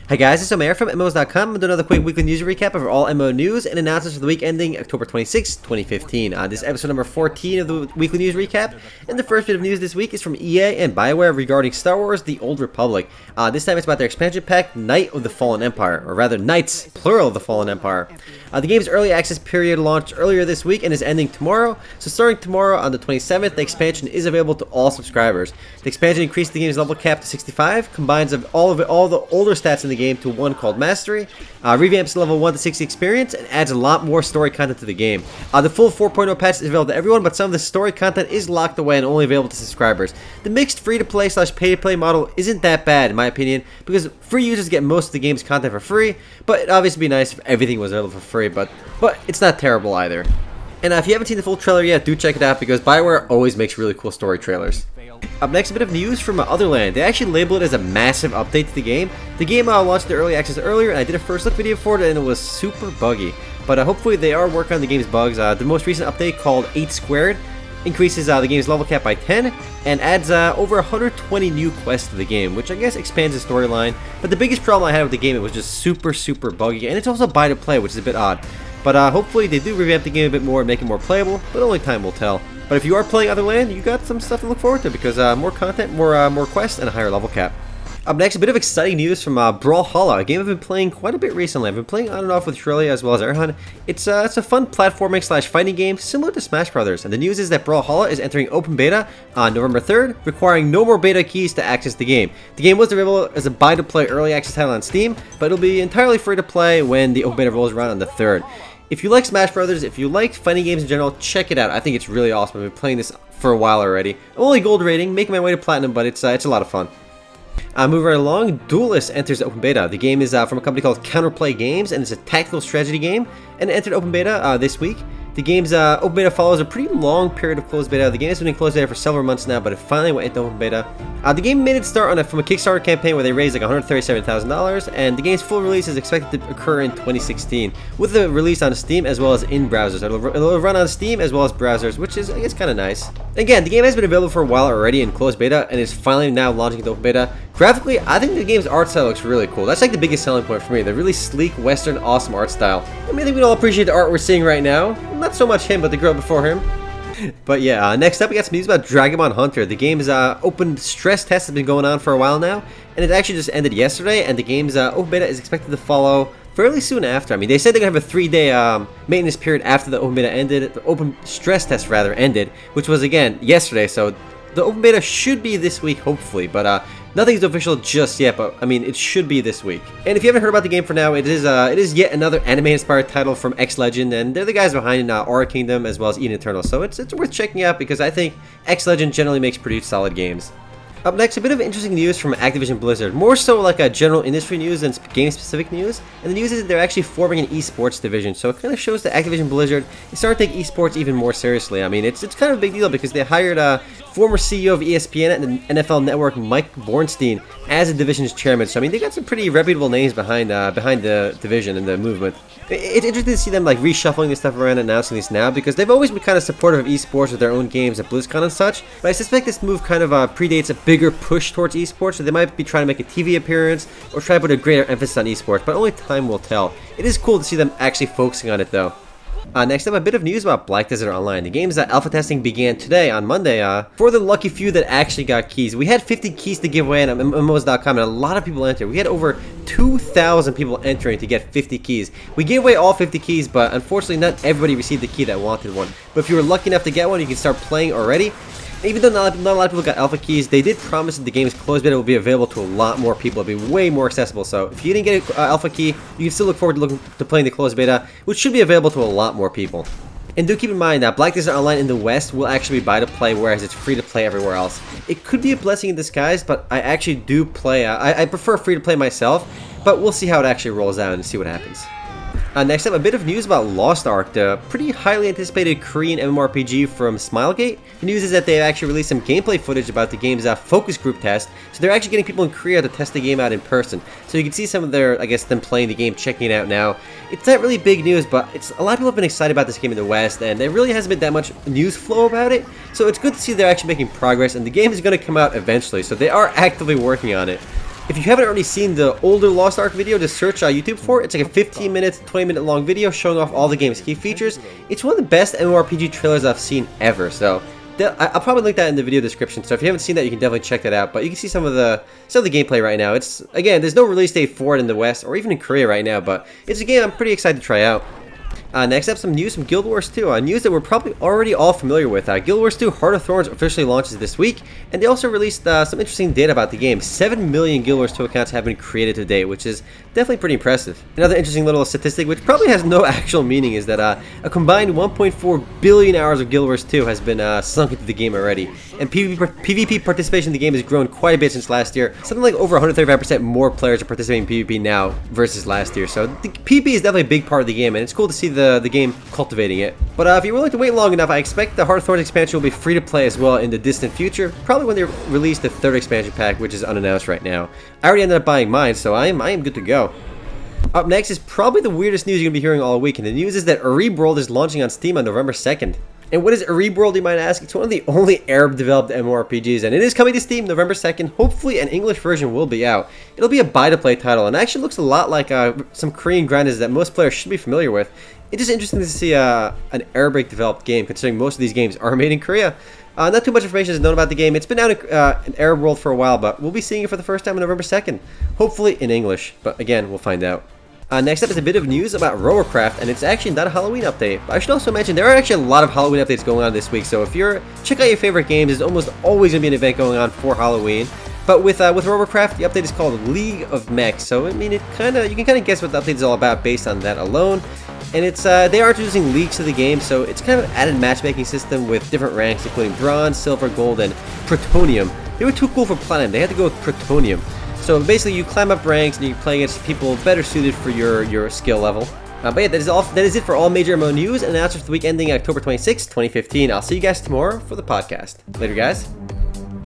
Hi guys, it's Omer from MMOs.com. I'm doing another quick weekly news recap of all MMO news and announcements for the week ending October 26, 2015. This is episode number 14 of the weekly news recap. And the first bit of news this week is from EA and BioWare regarding Star Wars: The Old Republic. This time it's about their expansion pack, Knight of the Fallen Empire, or rather Knights, plural, of the Fallen Empire. The game's early access period launched earlier this week and is ending tomorrow. So starting tomorrow on the 27th, the expansion is available to all subscribers. The expansion increased the game's level cap to 65, combines all the older stats in the game to one called Mastery, revamps the level 1 to 60 experience, and adds a lot more story content to the game. The full 4.0 patch is available to everyone, but some of the story content is locked away and only available to subscribers. The mixed free-to-play / pay-to-play model isn't that bad in my opinion, because free users get most of the game's content for free, but it'd obviously be nice if everything was available for free, but it's not terrible either. And if you haven't seen the full trailer yet, do check it out, because BioWare always makes really cool story trailers. Up next, a bit of news from Otherland. They actually labeled it as a massive update to the game. The game launched the early access earlier, and I did a first look video for it, and it was super buggy. But hopefully they are working on the game's bugs. The most recent update, called 8 Squared, increases the game's level cap by 10, and adds over 120 new quests to the game, which I guess expands the storyline. But the biggest problem I had with the game, it was just super buggy, and it's also buy to play, which is a bit odd. But hopefully they do revamp the game a bit more and make it more playable, but only time will tell. But if you are playing Otherland, you got some stuff to look forward to, because more content, more quests, and a higher level cap. Up next, a bit of exciting news from Brawhalla, a game I've been playing quite a bit recently. I've been playing on and off with Shrelia as well as Erhan. It's a fun platforming / fighting game similar to Smash Brothers, and the news is that Brawhalla is entering open beta on November 3rd, requiring no more beta keys to access the game. The game was available as a buy-to-play early access title on Steam, but it'll be entirely free to play when the open beta rolls around on the 3rd. If you like Smash Brothers, if you like fighting games in general, check it out. I think it's really awesome. I've been playing this for a while already. I'm only gold rating, making my way to platinum, but it's a lot of fun. Moving right along, Duelest enters open beta. The game is from a company called Counterplay Games, and it's a tactical strategy game, and it entered open beta this week. The game's open beta follows a pretty long period of closed beta. The game has been in closed beta for several months now, but it finally went into open beta. The game made its start from a Kickstarter campaign where they raised like $137,000, and the game's full release is expected to occur in 2016, with the release on Steam as well as in browsers. It'll run on Steam as well as browsers, which is, I guess, kind of nice. Again, the game has been available for a while already in closed beta, and is finally now launching into open beta. Graphically, I think the game's art style looks really cool. That's like the biggest selling point for me, the really sleek, western, awesome art style. I mean, I think we'd all appreciate the art we're seeing right now. Not so much him, but the girl before him. But yeah, next up we got some news about Dragomon Hunter. The game's open stress test has been going on for a while now, and it actually just ended yesterday, and the game's open beta is expected to follow fairly soon after. I mean, they said they're going to have a 3-day maintenance period after the open beta ended, the open stress test rather ended, which was again yesterday, so the open beta should be this week hopefully, but nothing's official just yet, but I mean, it should be this week. And if you haven't heard about the game for now, it is yet another anime-inspired title from X Legend, and they're the guys behind Aura Kingdom as well as Eden Eternal, so it's worth checking out, because I think X Legend generally makes pretty solid games. Up next, a bit of interesting news from Activision Blizzard, more so like a general industry news than game-specific news, and the news is that they're actually forming an eSports division, so it kind of shows that Activision Blizzard is starting to take eSports even more seriously. I mean, it's kind of a big deal, because they hired former CEO of ESPN and the NFL Network, Mike Bornstein, as the division's chairman, so I mean, they got some pretty reputable names behind the division and the movement. It's interesting to see them like reshuffling this stuff around and announcing this now, because they've always been kind of supportive of esports with their own games at BlizzCon and such, but I suspect this move kind of predates a bigger push towards esports, so they might be trying to make a TV appearance or try to put a greater emphasis on esports, but only time will tell. It is cool to see them actually focusing on it though. Next up, a bit of news about Black Desert Online. The game's alpha testing began today on Monday for the lucky few that actually got keys. We had 50 keys to give away on MMOs.com, and a lot of people entered. We had over 2,000 people entering to get 50 keys. We gave away all 50 keys, but unfortunately not everybody received the key that wanted one. But if you were lucky enough to get one, you can start playing already. Even though not a lot of people got alpha keys, they did promise that the game's closed beta will be available to a lot more people. It'll be way more accessible. So if you didn't get an alpha key, you can still look forward to playing the closed beta, which should be available to a lot more people. And do keep in mind that Black Desert Online in the West will actually be buy to play, whereas it's free to play everywhere else. It could be a blessing in disguise, but I actually do play. I prefer free to play myself, but we'll see how it actually rolls out and see what happens. Next up, a bit of news about Lost Ark, the pretty highly anticipated Korean MMORPG from Smilegate. The news is that they actually released some gameplay footage about the game's focus group test, so they're actually getting people in Korea to test the game out in person. So you can see some of their, I guess, them playing the game, checking it out now. It's not really big news, but a lot of people have been excited about this game in the West, and there really hasn't been that much news flow about it. So it's good to see they're actually making progress, and the game is going to come out eventually, so they are actively working on it. If you haven't already seen the older Lost Ark video, just search YouTube for it. It's like a 15-minute, 20-minute long video showing off all the game's key features. It's one of the best MMORPG trailers I've seen ever, so I'll probably link that in the video description. So if you haven't seen that, you can definitely check that out. But you can see some of the gameplay right now. It's, again, there's no release date for it in the West or even in Korea right now, but it's a game I'm pretty excited to try out. Next up, some news from Guild Wars 2. News that we're probably already all familiar with. Guild Wars 2 Heart of Thorns officially launches this week, and they also released some interesting data about the game. 7 million Guild Wars 2 accounts have been created to date, which is definitely pretty impressive. Another interesting little statistic, which probably has no actual meaning, is that a combined 1.4 billion hours of Guild Wars 2 has been sunk into the game already, and PvP participation in the game has grown quite a bit since last year. Something like over 135% more players are participating in PvP now versus last year, so the PvP is definitely a big part of the game, and it's cool to see the game cultivating it. But if you're willing to wait long enough, I expect the Heart of Thorns expansion will be free to play as well in the distant future, probably when they release the 3rd expansion pack, which is unannounced right now. I already ended up buying mine, so I am good to go. Up next is probably the weirdest news you're going to be hearing all week, and the news is that Areeb World is launching on Steam on November 2nd. And what is Areeb World, you might ask? It's one of the only Arab-developed MMORPGs, and it is coming to Steam November 2nd. Hopefully an English version will be out. It'll be a buy-to-play title, and actually looks a lot like some Korean grinders that most players should be familiar with. It's just interesting to see an Arabic-developed game, considering most of these games are made in Korea. Not too much information is known about the game. It's been out in Arab World for a while, but we'll be seeing it for the first time on November 2nd. Hopefully in English, but again, we'll find out. Next up is a bit of news about Robocraft, and it's actually not a Halloween update. But I should also mention there are actually a lot of Halloween updates going on this week, so if you're check out your favorite games, there's almost always going to be an event going on for Halloween. But with Robocraft, the update is called League of Mechs, so I mean, you can kind of guess what the update is all about based on that alone. And it's they are introducing leagues to the game, so it's kind of an added matchmaking system with different ranks, including Bronze, Silver, Gold, and Plutonium. They were too cool for Platinum, they had to go with Plutonium. So basically, you climb up ranks and you play against people better suited for your skill level. But yeah, that is it for all major MMO news and announcements for the week ending October 26, 2015. I'll see you guys tomorrow for the podcast. Later, guys.